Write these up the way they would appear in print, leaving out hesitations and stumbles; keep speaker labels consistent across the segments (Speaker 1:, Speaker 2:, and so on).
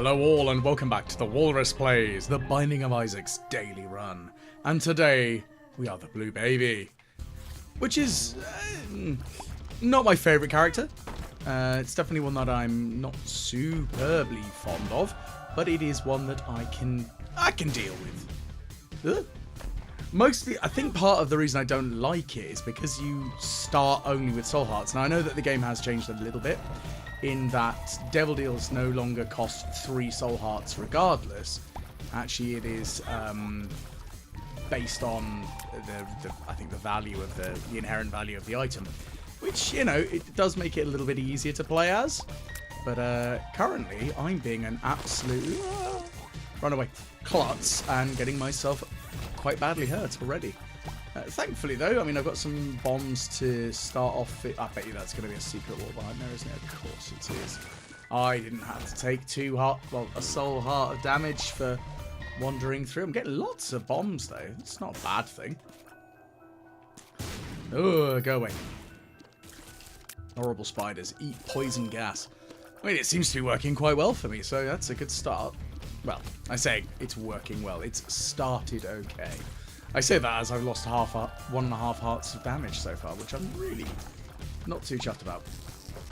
Speaker 1: Hello all and welcome back to the Walrus Plays, the Binding of Isaac's daily run. And today, we are the Blue Baby. Which is not my favourite character. It's definitely one that I'm not superbly fond of. But it is one that I can deal with. Mostly, I think part of the reason I don't like it is because you start only with soul hearts. Now I know that the game has changed a little bit, in that Devil Deals no longer cost 3 soul hearts regardless. Actually, it is based on I think the value of the inherent value of the item, which, you know, it does make it a little bit easier to play as. But currently, I'm being an absolute runaway klutz and getting myself quite badly hurt already. Thankfully, though, I mean, I've got some bombs to start off with. I bet you that's going to be a secret wall behind there, isn't it? Of course it is. I didn't have to take a soul heart of damage for wandering through. I'm getting lots of bombs, though. It's not a bad thing. Oh, go away. Horrible spiders. Eat poison gas. I mean, it seems to be working quite well for me, so that's a good start. Well, I say it's working well. It's started okay. I say that as I've lost 1.5 hearts of damage so far, which I'm really not too chuffed about.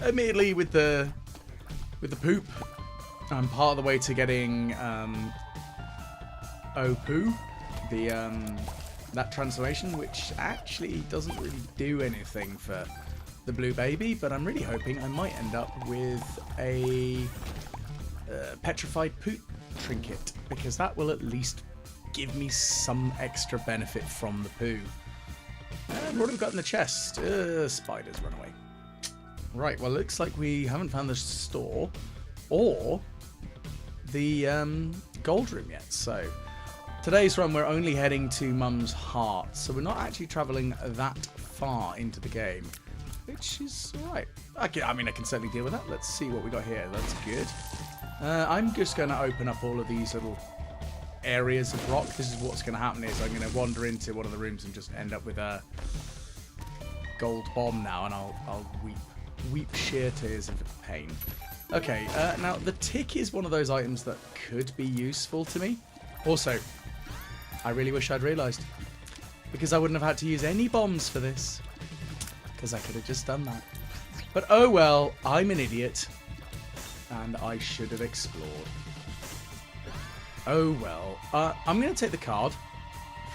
Speaker 1: Admittedly, with the poop, I'm part of the way to getting Opoo, that transformation, which actually doesn't really do anything for the Blue Baby, but I'm really hoping I might end up with a petrified poop trinket, because that will at least give me some extra benefit from the poo. And what have we got in the chest? Spiders, run away. Right, well, looks like we haven't found the store or the gold room yet. So today's run, we're only heading to Mum's Heart, so we're not actually travelling that far into the game, which is alright. I can certainly deal with that. Let's see what we got here. That's good. I'm just going to open up all of these little areas of rock. This is what's going to happen is I'm going to wander into one of the rooms and just end up with a gold bomb now, and I'll weep sheer tears of pain. Okay, now the tick is one of those items that could be useful to me. Also, I really wish I'd realised, because I wouldn't have had to use any bombs for this, because I could have just done that. But oh well, I'm an idiot, and I should have explored. Oh well, I'm going to take the card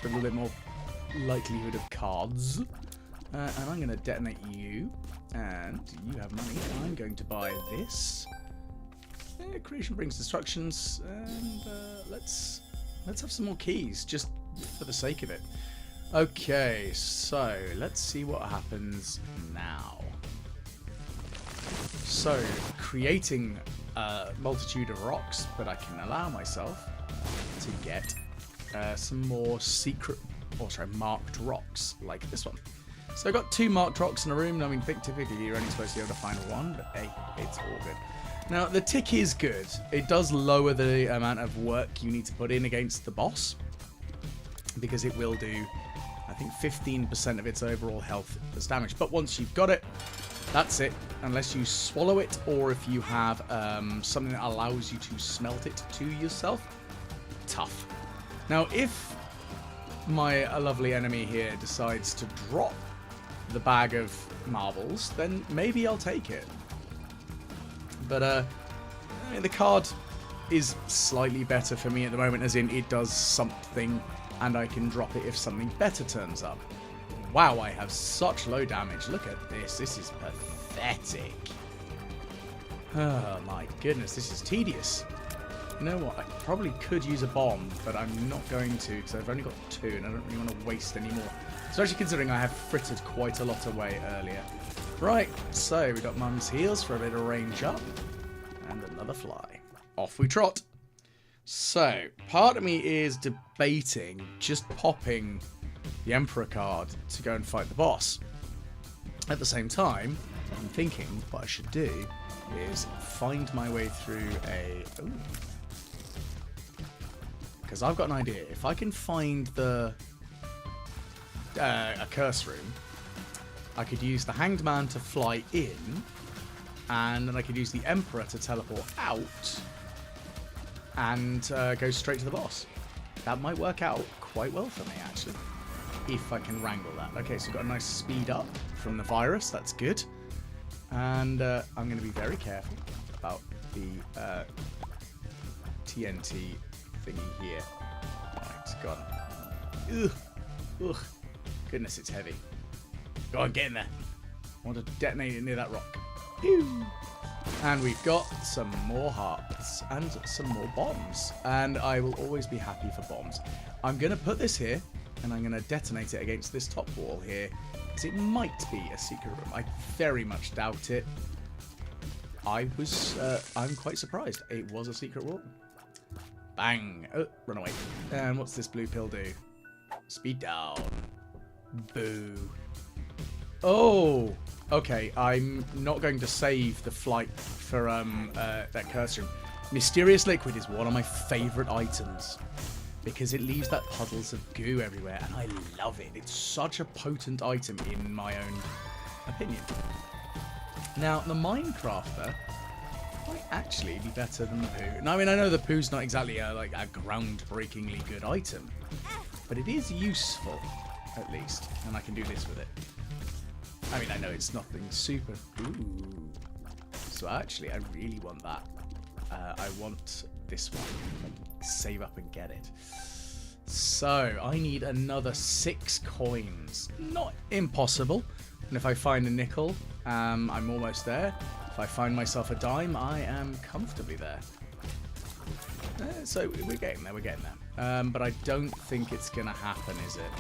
Speaker 1: for a little bit more likelihood of cards, and I'm going to detonate you, and you have money. I'm going to buy this. Creation brings destructions, and let's have some more keys just for the sake of it. Okay, so let's see what happens now. So, creating a multitude of rocks, but I can allow myself to get some more marked rocks like this one. So I've got 2 marked rocks in a room. I mean, typically you're only supposed to be able to find 1, but hey, it's all good. Now, the tick is good. It does lower the amount of work you need to put in against the boss, because it will do, I think, 15% of its overall health as damage. But once you've got it, that's it, unless you swallow it, or if you have something that allows you to smelt it to yourself. Tough. Now, if my lovely enemy here decides to drop the bag of marbles, then maybe I'll take it. But I mean, the card is slightly better for me at the moment, as in it does something, and I can drop it if something better turns up. Wow, I have such low damage. Look at this. This is pathetic. Oh my goodness, this is tedious. You know what? I probably could use a bomb, but I'm not going to, because I've only got 2 and I don't really want to waste any more. Especially considering I have frittered quite a lot away earlier. Right, so we got Mum's heels for a bit of range up. And another fly. Off we trot. So, part of me is debating just popping the Emperor card to go and fight the boss. At the same time, I'm thinking what I should do is find my way through because I've got an idea. If I can find a curse room, I could use the Hanged Man to fly in, and then I could use the Emperor to teleport out, and go straight to the boss. That might work out quite well for me, actually, if I can wrangle that. Okay, so we've got a nice speed up from the virus. That's good. And I'm going to be very careful about the TNT thingy here. Right, gone. Ugh. Ugh. Goodness, it's heavy. Go on, get in there. I want to detonate it near that rock. Pew! And we've got some more hearts and some more bombs. And I will always be happy for bombs. I'm going to put this here, and I'm going to detonate it against this top wall here, because it might be a secret room. I very much doubt it. I'm quite surprised. It was a secret wall. Bang. Oh, run away. And what's this blue pill do? Speed down. Boo. Oh, okay. I'm not going to save the flight for that curse room. Mysterious liquid is one of my favourite items because it leaves that puddles of goo everywhere, and I love it. It's such a potent item in my own opinion. Now, the Minecrafter might actually be better than the poo. Now, I mean, I know the poo's not exactly a groundbreakingly good item, but it is useful, at least, and I can do this with it. I mean, I know it's nothing super... Ooh. So actually, I really want that. I want this one. Save up and get it. So, I need another 6 coins. Not impossible. And if I find a nickel, I'm almost there. If I find myself a dime, I am comfortably there. So, we're getting there, but I don't think it's going to happen, is it?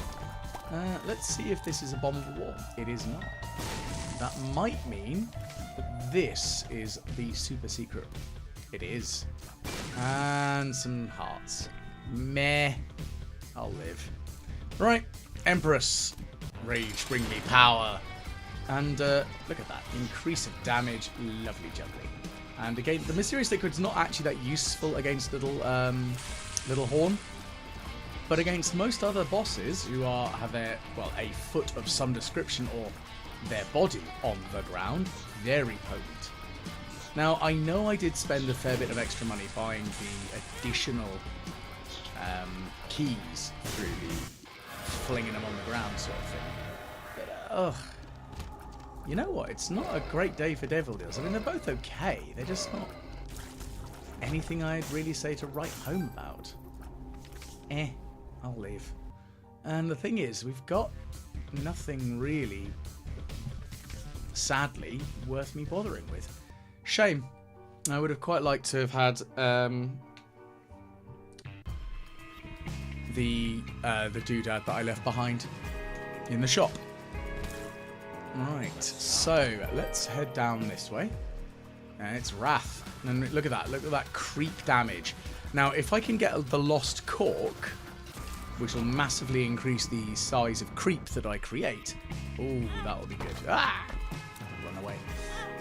Speaker 1: Let's see if this is a bomb of the wall. It is not. That might mean that this is the super secret. It is. And some hearts. Meh. I'll live. Right. Empress. Rage, bring me power. And look at that. Increase of damage. Lovely jubbly. And again, the mysterious liquid's not actually that useful against little horn. But against most other bosses who have their, well, a foot of some description or their body on the ground, very potent. Now, I know I did spend a fair bit of extra money buying the additional keys through the flinging them on the ground sort of thing. But, ugh. You know what? It's not a great day for devil deals. I mean, they're both okay. They're just not anything I'd really say to write home about. I'll leave. And the thing is, we've got nothing really, sadly, worth me bothering with. Shame. I would have quite liked to have had the doodad that I left behind in the shop. Right, so let's head down this way. And it's Wrath. And look at that creep damage. Now, if I can get the Lost Cork, which will massively increase the size of creep that I create. Ooh, that'll be good. Ah! Run away.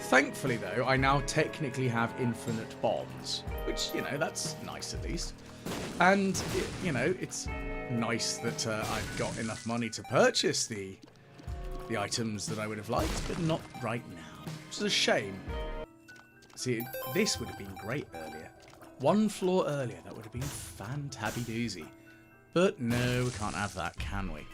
Speaker 1: Thankfully, though, I now technically have infinite bombs, which, you know, that's nice at least. And, you know, it's nice that I've got enough money to purchase the items that I would have liked, but not right now. Which is a shame. See, this would have been great earlier. One floor earlier, that would have been fantabby-doozy. But no, we can't have that, can we?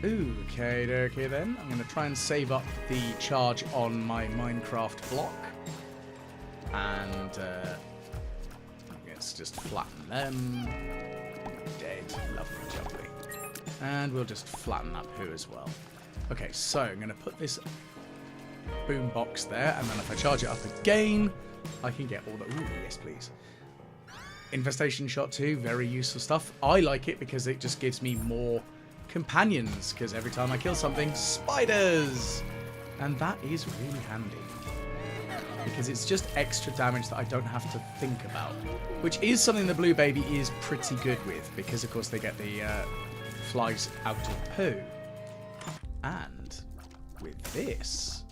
Speaker 1: Okay, then. I'm going to try and save up the charge on my Minecraft block. And let's just flatten them. Dead. Lovely jubbly. And we'll just flatten that poo as well. Okay, so I'm going to put this boom box there, and then if I charge it up again, I can get all the... Ooh, yes, please. Infestation shot 2, very useful stuff. I like it because it just gives me more companions, because every time I kill something, spiders! And that is really handy. Because it's just extra damage that I don't have to think about. Which is something the Blue Baby is pretty good with, because of course they get the flies out of poo. And with this,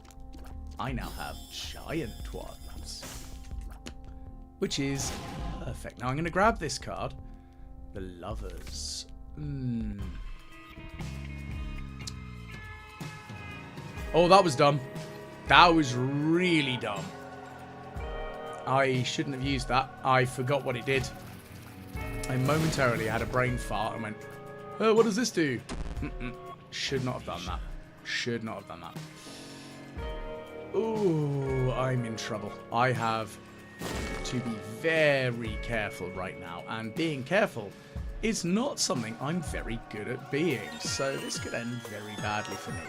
Speaker 1: I now have giant ones. Which is perfect. Now I'm going to grab this card. The Lovers. Oh, that was dumb. That was really dumb. I shouldn't have used that. I forgot what it did. I momentarily had a brain fart and went, oh, what does this do? Should not have done that. Should not have done that. Ooh, I'm in trouble. I have to be very careful right now. And being careful is not something I'm very good at being. So this could end very badly for me.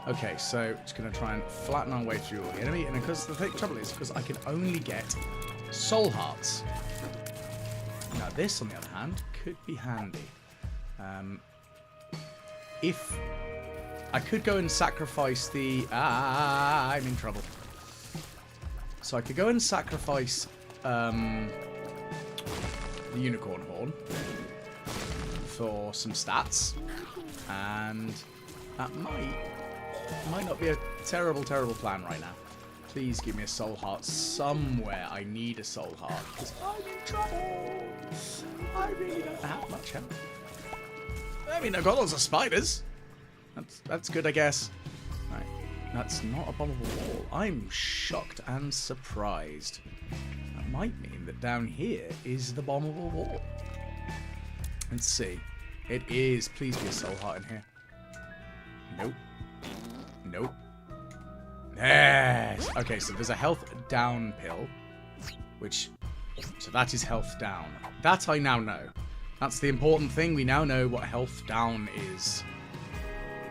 Speaker 1: Okay, so just going to try and flatten our way through all the enemy. And of course, the trouble is because I can only get soul hearts. Now this, on the other hand, could be handy. If I could go and sacrifice the... I'm in trouble. So I could go and sacrifice the unicorn horn for some stats. And that might not be a terrible, terrible plan right now. Please give me a soul heart somewhere. I need a soul heart because I'm in trouble. I really don't have much help. I mean, I've got lots of spiders. That's good, I guess. Right. That's not a bombable wall. I'm shocked and surprised. That might mean that down here is the bombable wall. Let's see. It is. Please be a soul heart in here. Nope. Nope. Yes. Okay, so there's a health down pill, so that is health down. That I now know. That's the important thing. We now know what health down is.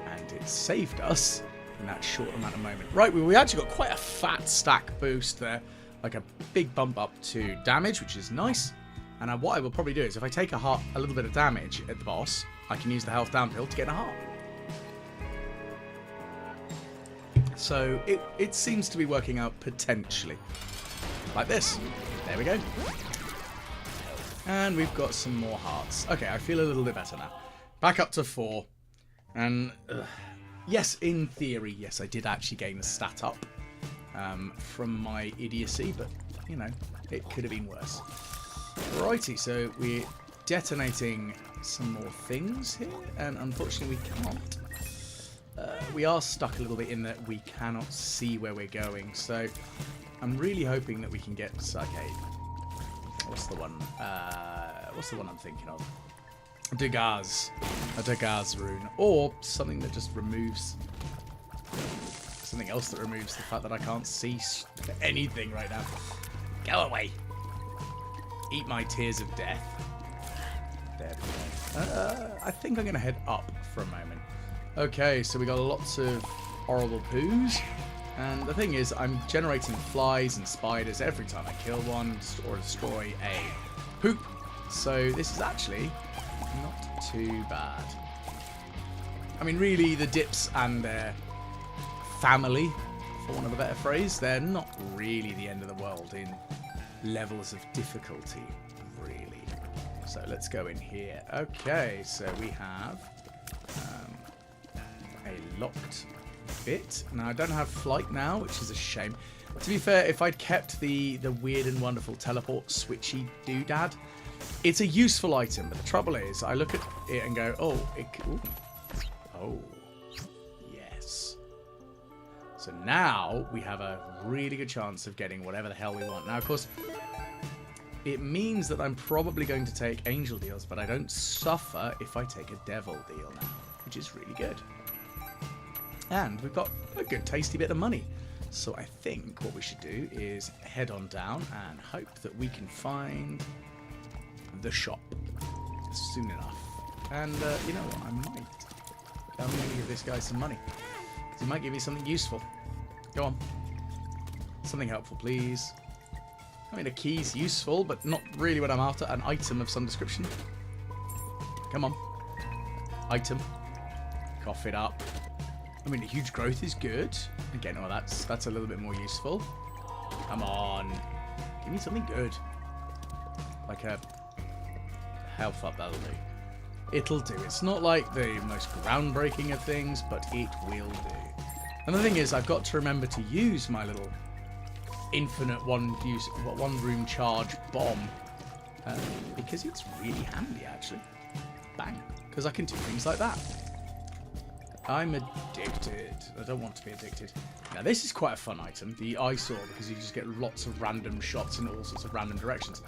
Speaker 1: And it saved us in that short amount of moment. Right, we actually got quite a fat stack boost there. Like a big bump up to damage, which is nice. And what I will probably do is if I take a little bit of damage at the boss, I can use the health down pill to get a heart. So it seems to be working out potentially. Like this. There we go. And we've got some more hearts. Okay, I feel a little bit better now. Back up to 4. And yes, in theory, yes, I did actually gain a stat up from my idiocy, but, you know, it could have been worse. Righty, so we're detonating some more things here, and unfortunately we can't. We are stuck a little bit in that we cannot see where we're going, so I'm really hoping that we can get... Okay, what's the one I'm thinking of? Dagaz. A Dagaz rune. Or something that just removes... Something else that removes the fact that I can't see anything right now. Go away. Eat my tears of death. There we go. I think I'm going to head up for a moment. Okay, so we got lots of horrible poos. And the thing is, I'm generating flies and spiders every time I kill one or destroy a poop. So this is actually not too bad. I mean, really, the dips and their family, for want of a better phrase, they're not really the end of the world in levels of difficulty, really. So let's go in here. Okay, so we have a locked bit. Now, I don't have flight now, which is a shame. To be fair, if I'd kept the weird and wonderful teleport switchy doodad, it's a useful item. But the trouble is, I look at it and go, oh, oh, yes. So now we have a really good chance of getting whatever the hell we want. Now, of course, it means that I'm probably going to take angel deals, but I don't suffer if I take a devil deal now, which is really good. And we've got a good tasty bit of money. So I think what we should do is head on down and hope that we can find the shop soon enough. And you know what, I'm going to give this guy some money. He might give me something useful. Go on. Something helpful, please. I mean, a key's useful, but not really what I'm after. An item of some description. Come on. Item. Cough it up. I mean, a huge growth is good. Again, well, that's a little bit more useful. Come on. Give me something good. Like a health up, that'll do. It'll do. It's not like the most groundbreaking of things, but it will do. And the thing is, I've got to remember to use my little infinite one room charge bomb because it's really handy, actually. Bang. Because I can do things like that. I'm addicted. I don't want to be addicted. Now, this is quite a fun item, the eyesore, because you just get lots of random shots in all sorts of random directions.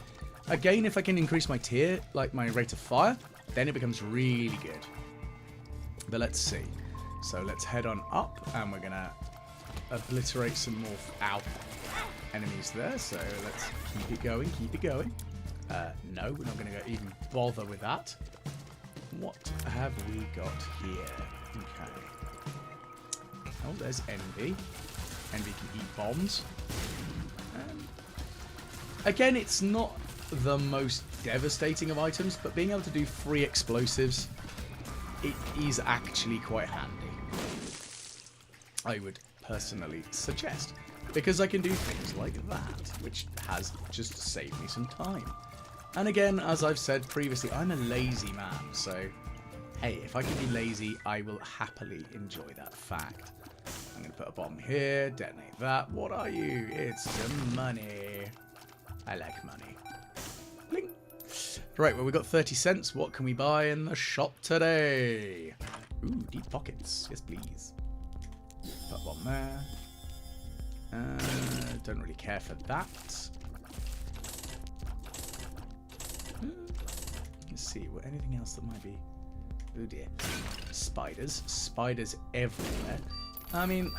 Speaker 1: Again, if I can increase my tier, like my rate of fire, then it becomes really good. But let's see. So let's head on up, and we're going to obliterate some more enemies there. So let's keep it going, keep it going. No, we're not going to even bother with that. What have we got here? Okay. Oh, there's Envy. Envy can eat bombs. Again, it's not the most devastating of items, but being able to do free explosives, it is actually quite handy. I would personally suggest, because I can do things like that, which has just saved me some time. And again, as I've said previously, I'm a lazy man, so hey, if I can be lazy, I will happily enjoy that fact. I'm going to put a bomb here, detonate that. What are you? It's some money. I like money. Bling. Right, well, we've got 30 cents. What can we buy in the shop today? Ooh, deep pockets. Yes, please. Put a bomb there. Don't really care for that. Let's see, anything else that might be... Oh dear. Spiders. Spiders everywhere. I mean...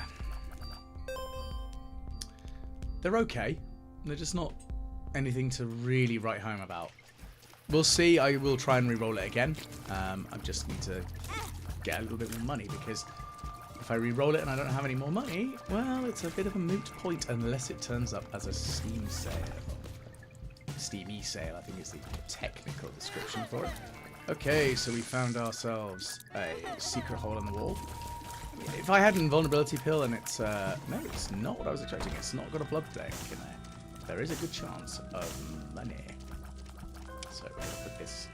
Speaker 1: They're okay. They're just not anything to really write home about. We'll see. I will try and re-roll it again. I just need to get a little bit more money, because if I re-roll it and I don't have any more money, well, it's a bit of a moot point unless it turns up as a Steam sale. Steamy sale, I think is the technical description for it. Okay, so we found ourselves a secret hole in the wall. If I had an invulnerability pill and it's... no, it's not what I was expecting. It's not got a blood bank in there. There is a good chance of money. So we're going to put this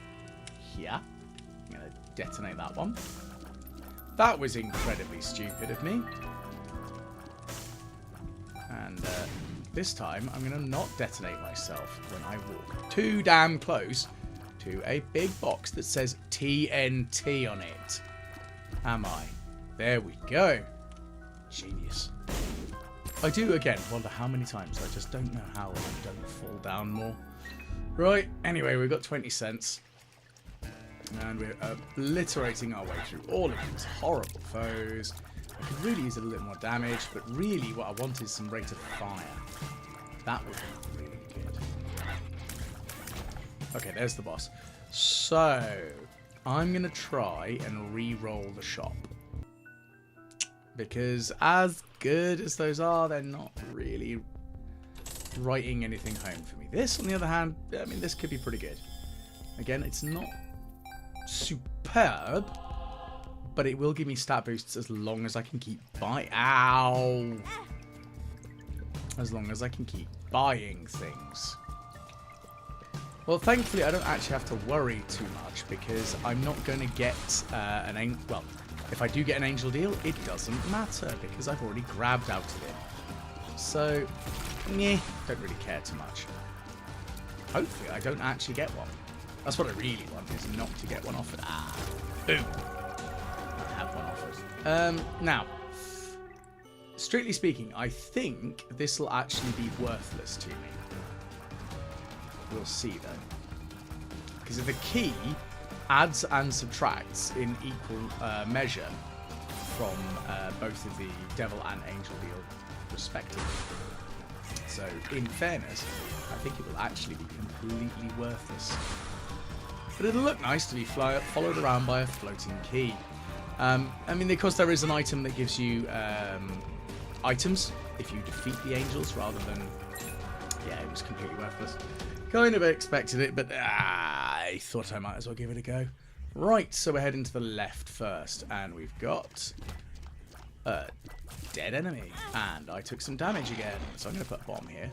Speaker 1: here. I'm going to detonate that one. That was incredibly stupid of me. And this time, I'm going to not detonate myself when I walk too damn close to a big box that says TNT on it. Am I? There we go. Genius. I do, again, wonder how many times. I just don't know how I don't fall down more. Right, anyway, we've got 20 cents. And we're obliterating our way through all of these horrible foes. I could really use a little more damage, but really what I want is some rate of fire. That would be really good. Okay, there's the boss. So, I'm going to try and re-roll the shop. Because as good as those are, they're not really writing anything home for me. This, on the other hand, I mean, this could be pretty good. Again, it's not superb, but it will give me stat boosts as long as I can keep buying. Ow! As long as I can keep buying things. Well, thankfully, I don't actually have to worry too much, because I'm not going to get an angel. Well, if I do get an angel deal, it doesn't matter, because I've already grabbed out of it. So, meh, don't really care too much. Hopefully, I don't actually get one. That's what I really want, is not to get one offered. Ah, boom. I have one offered. Now, strictly speaking, I think this will actually be worthless to me. We'll see, though. Because the key adds and subtracts in equal measure from both of the devil and angel deal, respectively. So, in fairness, I think it will actually be completely worthless. But it'll look nice to be followed around by a floating key. I mean, because there is an item that gives you items if you defeat the angels, rather than... Yeah, it was completely worthless. Kind of expected it, but I thought I might as well give it a go. Right, so we're heading to the left first, and we've got a dead enemy. And I took some damage again, so I'm going to put a bomb here.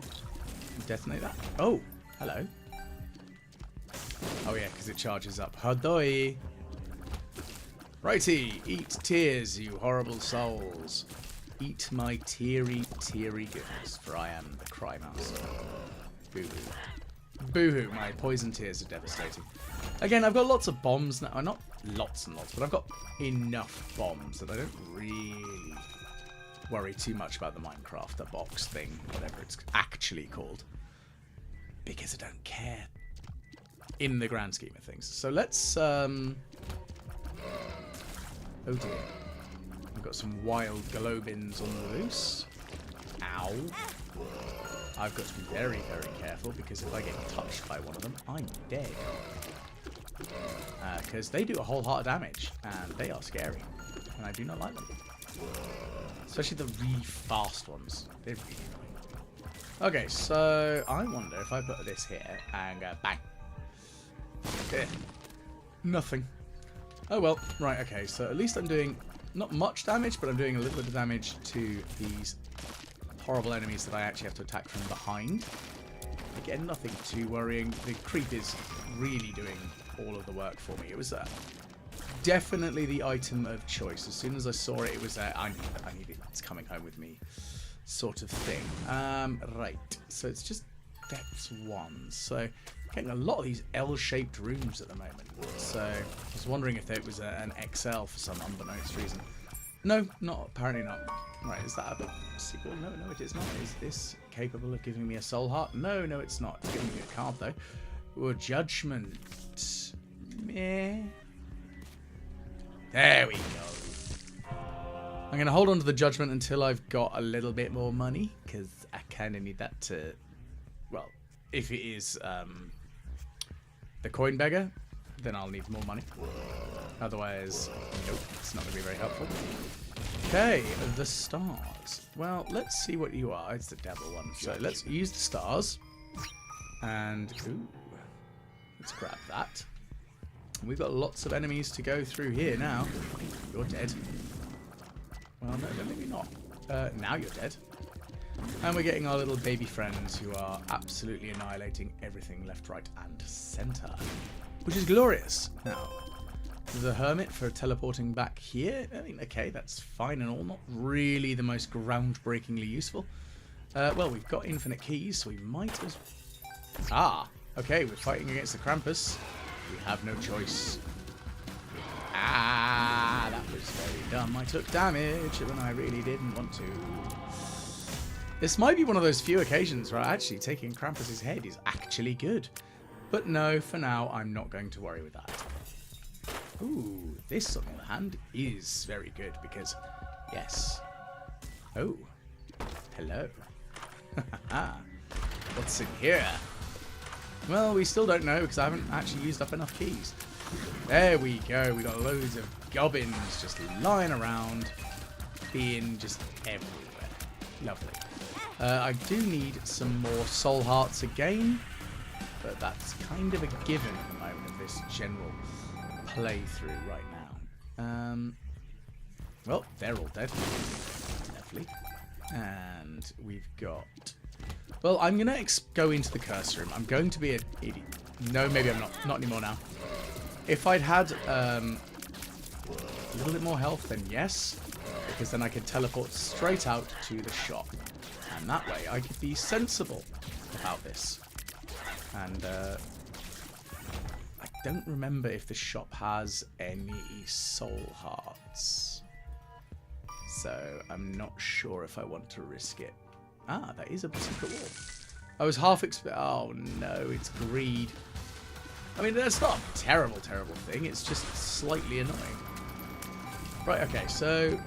Speaker 1: Detonate that. Oh, hello. Oh yeah, because it charges up. Hadoi. Righty, eat tears, you horrible souls. Eat my teary, teary goodness, for I am the Cry Master. Boo boo. Boo-hoo, my poison tears are devastating. Again, I've got lots of bombs now. Not lots and lots, but I've got enough bombs that I don't really worry too much about the Minecraft, the box thing, whatever it's actually called. Because I don't care in the grand scheme of things. So let's... Oh dear. I've got some wild globins on the loose. Ow. I've got to be very, very careful because if I get touched by one of them, I'm dead. Because they do a whole lot of damage, and they are scary. And I do not like them. Especially the really fast ones. They're really annoying. Okay, so I wonder if I put this here and go bang. There. Nothing. Oh well, right, okay, so at least I'm doing not much damage, but I'm doing a little bit of damage to these horrible enemies that I actually have to attack from behind. Again, nothing too worrying. The creep is really doing all of the work for me. It was definitely the item of choice. As soon as I saw it, it was I need it. It's coming home with me, sort of thing. Right. So it's just depths 1. So getting a lot of these L-shaped rooms at the moment. So I was wondering if it was an XL for some unbeknownst reason. No, not apparently not. Right, is that a sequel? No, no, it is not. Is this capable of giving me a soul heart? No, no, it's not. It's giving me a card, though. Or judgment. Meh. There we go. I'm going to hold on to the judgment until I've got a little bit more money, because I kind of need that to... Well, if it is the coin beggar, then I'll need more money. Otherwise, nope, it's not going to be very helpful. Okay, the stars. Well, let's see what you are. It's the devil one. So let's use the stars. And, ooh, let's grab that. We've got lots of enemies to go through here now. You're dead. Well, no, maybe not. Now you're dead. And we're getting our little baby friends who are absolutely annihilating everything left, right, and center. Which is glorious. Now, the hermit for teleporting back here. I mean, okay, that's fine and all. Not really the most groundbreakingly useful. Well, we've got infinite keys, so we might as... Ah, okay, we're fighting against the Krampus. We have no choice. Ah, that was very dumb. I took damage when I really didn't want to. This might be one of those few occasions where actually taking Krampus's head is actually good. But no, for now, I'm not going to worry with that. Ooh, this, on the other hand, is very good because, yes. Oh, hello. What's in here? Well, we still don't know because I haven't actually used up enough keys. There we go. We got loads of goblins just lying around, being just everywhere. Lovely. I do need some more soul hearts again, but that's kind of a given at the moment of this general playthrough right now. Well, they're all dead. Lovely. And we've got... Well, I'm going to go into the curse room. I'm going to be an idiot. No, maybe I'm not. Not anymore now. If I'd had a little bit more health, then yes. Because then I could teleport straight out to the shop. And that way I could be sensible about this. And I don't remember if the shop has any soul hearts. So I'm not sure if I want to risk it. Ah, that is a secret wall. I was half oh no, it's greed. I mean, that's not a terrible, terrible thing. It's just slightly annoying. Right, okay, so...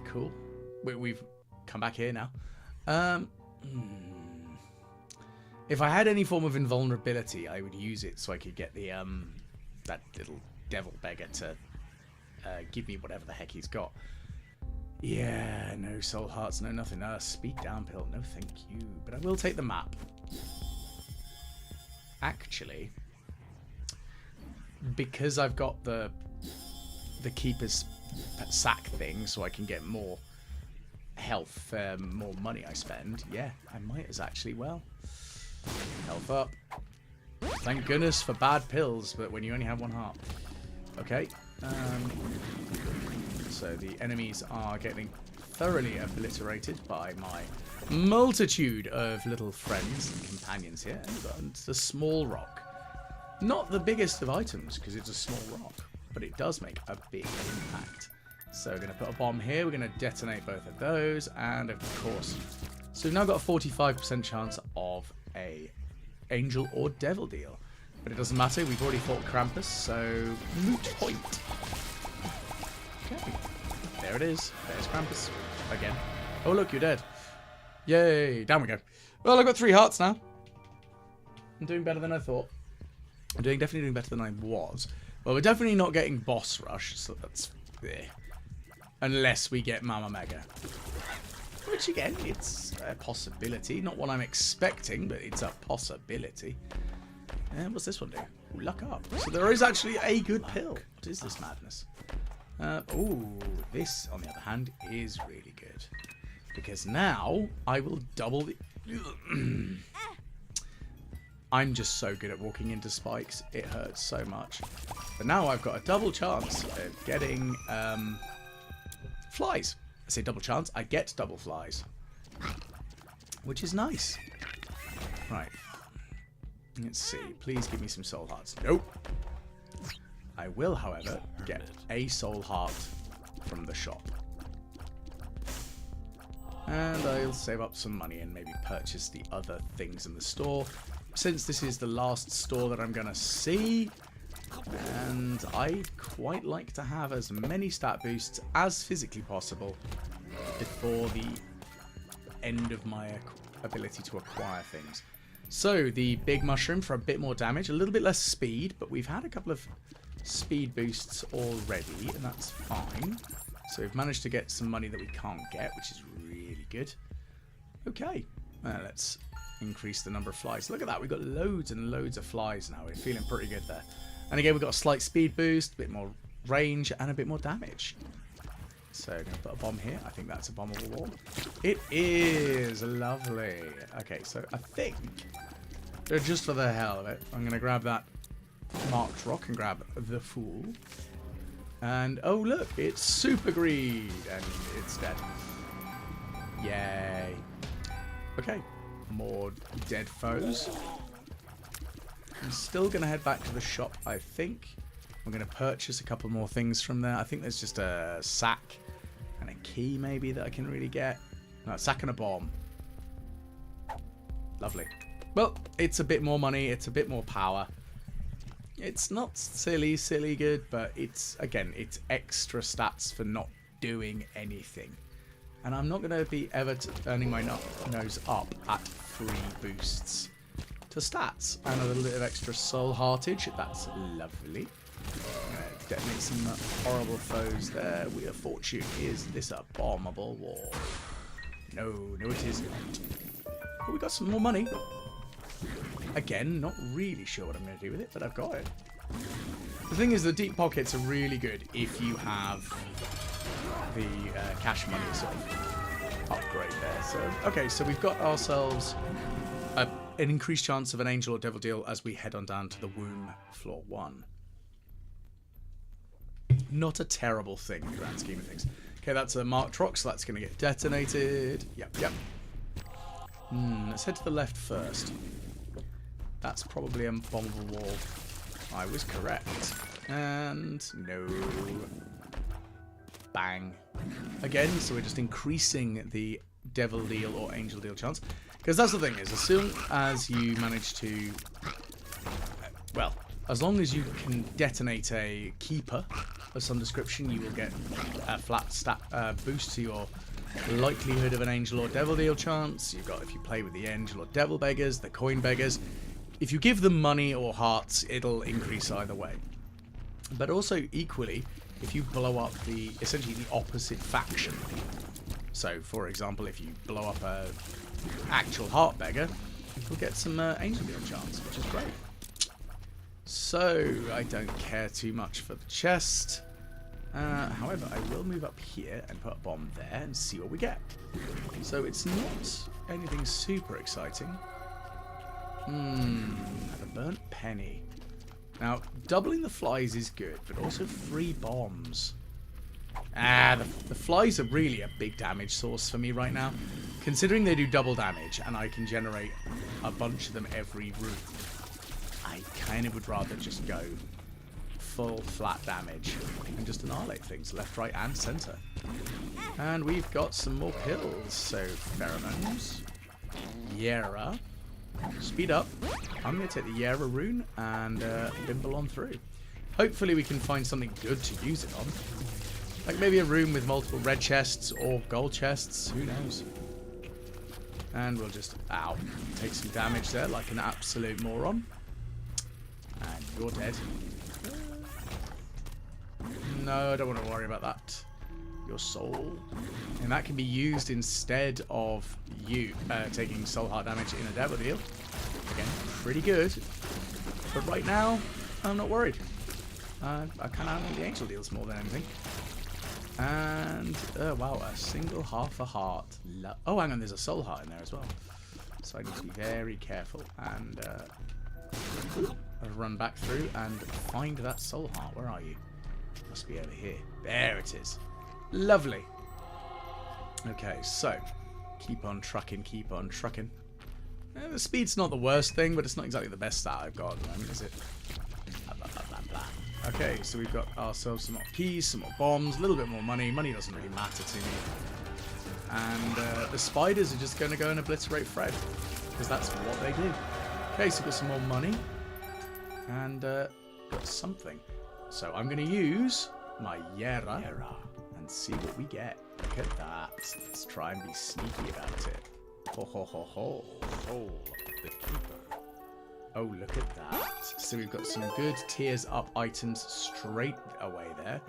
Speaker 1: Cool. We've come back here now. If I had any form of invulnerability, I would use it so I could get the that little devil beggar to give me whatever the heck he's got. Yeah, no soul hearts, no nothing. Speed down pill, no thank you. But I will take the map. Actually, because I've got the keeper's sack thing, so I can get more health, more money I spend. Yeah, I might as actually well. Health up. Thank goodness for bad pills, but when you only have one heart. Okay. So the enemies are getting thoroughly obliterated by my multitude of little friends and companions here. And the small rock. Not the biggest of items, because it's a small rock, but it does make a big impact. So we're going to put a bomb here. We're going to detonate both of those, and of course... So we've now got a 45% chance of a angel or devil deal. But it doesn't matter, we've already fought Krampus, so moot point. Okay, there it is. There's Krampus again. Oh look, you're dead. Yay, down we go. Well, I've got 3 hearts now. I'm doing better than I thought. I'm definitely doing better than I was. Well, we're definitely not getting boss rush, so that's... Eh. Unless we get Mama Mega. Which again, it's a possibility. Not what I'm expecting, but it's a possibility. And what's this one do? Ooh, luck up. So there is actually a good pill. What is this madness? Ooh, this, on the other hand, is really good. Because now I will double the... I'm just so good at walking into spikes. It hurts so much. But now I've got a double chance of getting flies. I say double chance. I get double flies. Which is nice. Right. Let's see. Please give me some soul hearts. Nope. I will, however, get a soul heart from the shop. And I'll save up some money and maybe purchase the other things in the store. Since this is the last store that I'm going to see, and I'd quite like to have as many stat boosts as physically possible before the end of my ability to acquire things. So, the big mushroom for a bit more damage, a little bit less speed, but we've had a couple of speed boosts already, and that's fine. So we've managed to get some money that we can't get, which is really good. Okay, let's increase the number of flies. Look at that, we've got loads and loads of flies now. We're feeling pretty good there. And again, we've got a slight speed boost, a bit more range, and a bit more damage. So I'm going to put a bomb here. I think that's a bombable wall. It is lovely. Okay, so I think, just for the hell of it, I'm going to grab that marked rock and grab the Fool. And, oh look, it's Super Greed, and it's dead. Yay. Okay, more dead foes. I'm still going to head back to the shop, I think. I'm going to purchase a couple more things from there. I think there's just a sack and a key, maybe, that I can really get. No, a sack and a bomb. Lovely. Well, it's a bit more money. It's a bit more power. It's not silly good, but it's, again, it's extra stats for not doing anything. And I'm not going to be ever turning my nose up at free boosts to stats. And a little bit of extra soul heartage. That's lovely. Detonate some horrible foes there. Wheel of Fortune. Is this a bombable wall? No, it isn't. But we got some more money. Again, not really sure what I'm going to do with it, but I've got it. The thing is, the deep pockets are really good if you have the cash money sort of upgrade there. So, okay, so we've got ourselves an increased chance of an angel or devil deal as we head on down to the womb, floor 1. Not a terrible thing in the grand scheme of things. Okay, that's a marked rock, so that's going to get detonated. Yep. Let's head to the left first. That's probably a bombable wall. I was correct. And no. Bang. Again, so we're just increasing the devil deal or angel deal chance. Because that's the thing is, as soon as you manage to... Well, as long as you can detonate a keeper of some description, you will get a flat stat boost to your likelihood of an angel or devil deal chance. You've got, if you play with the angel or devil beggars, the coin beggars, if you give them money or hearts, it'll increase either way. But also equally, if you blow up the essentially the opposite faction. So, for example, if you blow up a actual heart beggar, you'll get some angel deal chance, which is great. So, I don't care too much for the chest. However, I will move up here and put a bomb there and see what we get. So, it's not anything super exciting. The burnt penny. Now, doubling the flies is good, but also free bombs. The flies are really a big damage source for me right now. Considering they do double damage and I can generate a bunch of them every room, I kind of would rather just go full flat damage and just annihilate things left, right, and center. And we've got some more pills. So pheromones, Yera, speed up. I'm going to take the Yera rune and bimble on through. Hopefully we can find something good to use it on. Like maybe a room with multiple red chests or gold chests. Who knows? And we'll just, ow, take some damage there like an absolute moron. And you're dead. No, I don't want to worry about that. Your soul. And that can be used instead of you taking soul heart damage in a devil deal. Again, pretty good. But right now, I'm not worried. I kind of want the angel deals more than anything. And, wow, a single half a heart. Oh, hang on, there's a soul heart in there as well. So I need to be very careful and run back through and find that soul heart. Where are you? Must be over here. There it is. Lovely. Okay, so keep on trucking, keep on trucking. The speed's not the worst thing, but it's not exactly the best stat I've got at the moment, is it? Blah, blah, blah, blah, blah. Okay, so we've got ourselves some more keys, some more bombs, a little bit more money. Money doesn't really matter to me. And the spiders are just going to go and obliterate Fred, because that's what they do. Okay, so we've got some more money. And got something. So I'm going to use my Yera and see what we get. Look at that. Let's try and be sneaky about it. Ho ho ho ho. Oh, the keeper. Oh, look at that. So we've got some good tiers up items straight away there.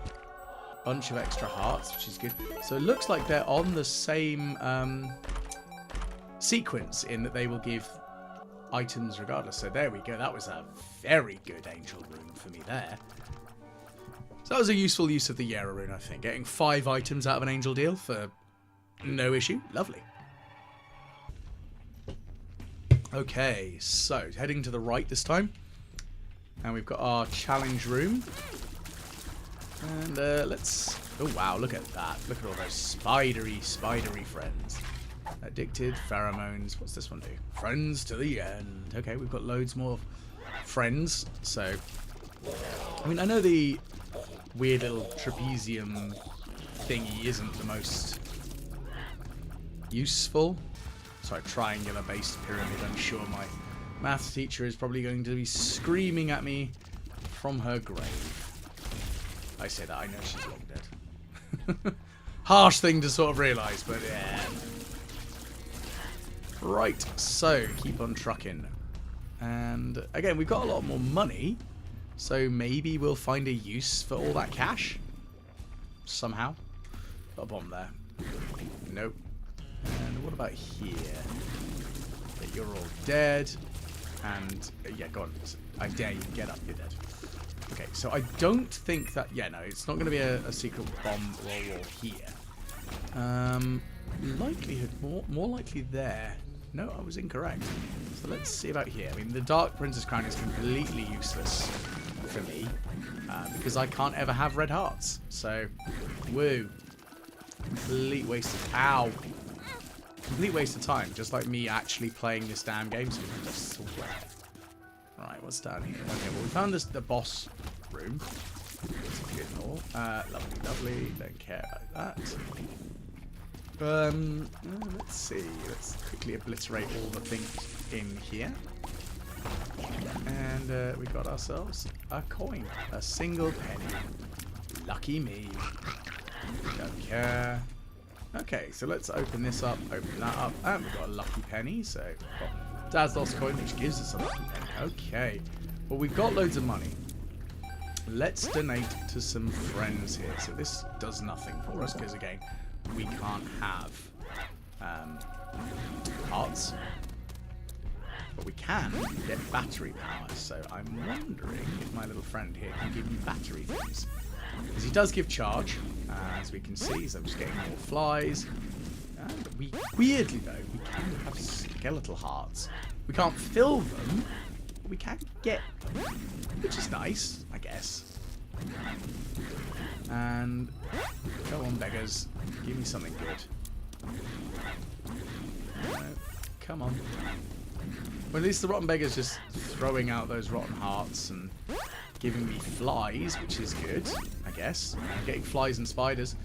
Speaker 1: Bunch of extra hearts, which is good. So it looks like they're on the same sequence in that they will give items regardless. So there we go. That was a very good angel rune for me there. So that was a useful use of the Yera rune, I think. Getting 5 items out of an angel deal for no issue. Lovely. Okay, so heading to the right this time. And we've got our challenge room. And let's... Oh, wow, look at that. Look at all those spidery friends. Addicted, pheromones. What's this one do? Friends to the end. Okay, we've got loads more friends. So, I mean, I know the weird little trapezium thingy isn't the most useful. Sorry, triangular-based pyramid. I'm sure my maths teacher is probably going to be screaming at me from her grave. I say that, I know she's long dead. Harsh thing to sort of realise, but yeah. Right, so keep on trucking. And again, we've got a lot more money, so maybe we'll find a use for all that cash. Somehow. Got a bomb there. Nope. And what about here? Okay, you're all dead. And yeah, go on. I dare you, get up, you're dead. Okay, so I don't think that... Yeah, no, it's not going to be a secret bomb wall here. Likelihood, more likely there. No, I was incorrect. So let's see about here. I mean, the Dark Princess Crown is completely useless for me. Because I can't ever have red hearts. So, woo. Complete waste of... Ow. Complete waste of time. Just like me actually playing this damn game. So I swear. Right, what's down here? Okay, well, we found the boss room. It's good and all. Lovely, lovely. Don't care about that. Let's see. Let's quickly obliterate all the things in here. And we got ourselves a coin. A single penny. Lucky me. Don't care. Okay, so let's open this up, open that up, and we've got a lucky penny, so Dad's lost coin, which gives us a lucky penny. Okay, well, we've got loads of money. Let's donate to some friends here. So this does nothing for us, because again, we can't have hearts. But we can get battery power, so I'm wondering if my little friend here can give me battery things. Because he does give charge, as we can see, so I'm just getting more flies. And weirdly though, we can have skeletal hearts. We can't fill them, but we can get them, which is nice, I guess. And go on, beggars. Give me something good. Come on. Well, at least the rotten beggar's just throwing out those rotten hearts and giving me flies, which is good, I guess. I'm getting flies and spiders.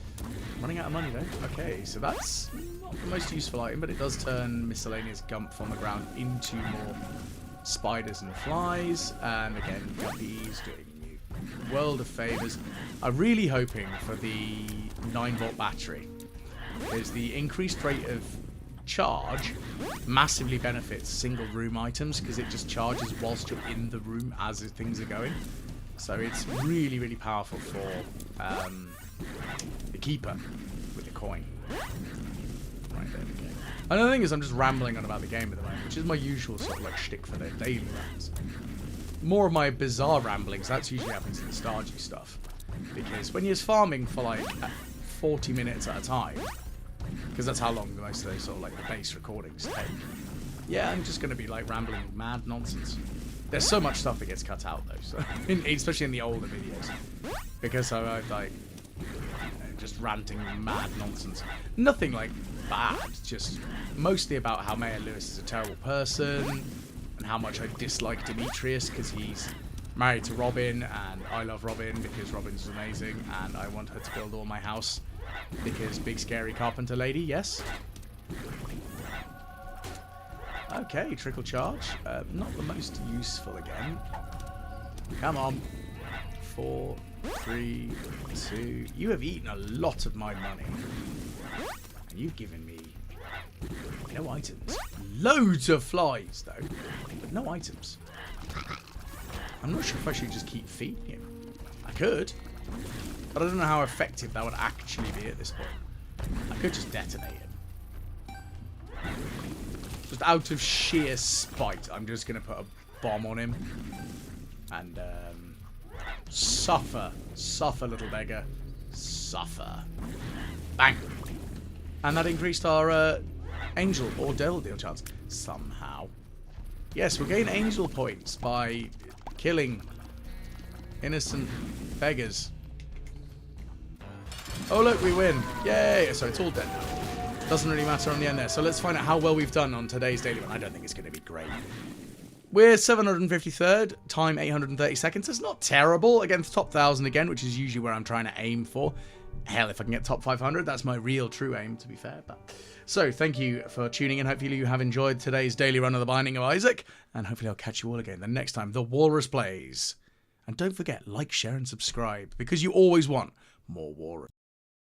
Speaker 1: Running out of money, though. Okay, so that's not the most useful item, but it does turn miscellaneous gumph on the ground into more spiders and flies. And again, guppies doing you world of favours. I'm really hoping for the 9-volt battery. There's the increased rate of charge massively benefits single room items because it just charges whilst you're in the room as things are going. So it's really, really powerful for the keeper with the coin. Right, there we go. Another thing is I'm just rambling on about the game at the moment, which is my usual sort of like shtick for the daily runs. More of my bizarre ramblings, that's usually happens in the Stardew stuff. Because when you're farming for like 40 minutes at a time, because that's how long most of those sort of like the base recordings take. Yeah, I'm just going to be like rambling mad nonsense. There's so much stuff that gets cut out though, so especially in the older videos, because I'm like just ranting mad nonsense. Nothing like bad, just mostly about how Mayor Lewis is a terrible person and how much I dislike Demetrius because he's married to Robin and I love Robin because Robin's amazing and I want her to build all my house. Because big scary carpenter lady, yes. Okay, trickle charge. Not the most useful again. Come on. 4, 3, 2. You have eaten a lot of my money. And you've given me no items. Loads of flies, though. But no items. I'm not sure if I should just keep feeding him. I could. But I don't know how effective that would actually be at this point. I could just detonate him. Just out of sheer spite, I'm just going to put a bomb on him. And, suffer. Suffer, little beggar. Suffer. Bang. And that increased our, angel or devil deal chance. Somehow. Yes, we'll gain angel points by killing innocent beggars. Oh look, we win. Yay! So it's all dead now. Doesn't really matter on the end there. So let's find out how well we've done on today's daily run. I don't think it's going to be great. We're 753rd, time 830 seconds. It's not terrible against top 1,000 again, which is usually where I'm trying to aim for. Hell, if I can get top 500, that's my real true aim, to be fair. But so thank you for tuning in. Hopefully you have enjoyed today's daily run of the Binding of Isaac. And hopefully I'll catch you all again the next time the Walrus plays. And don't forget, like, share and subscribe, because you always want more Walrus.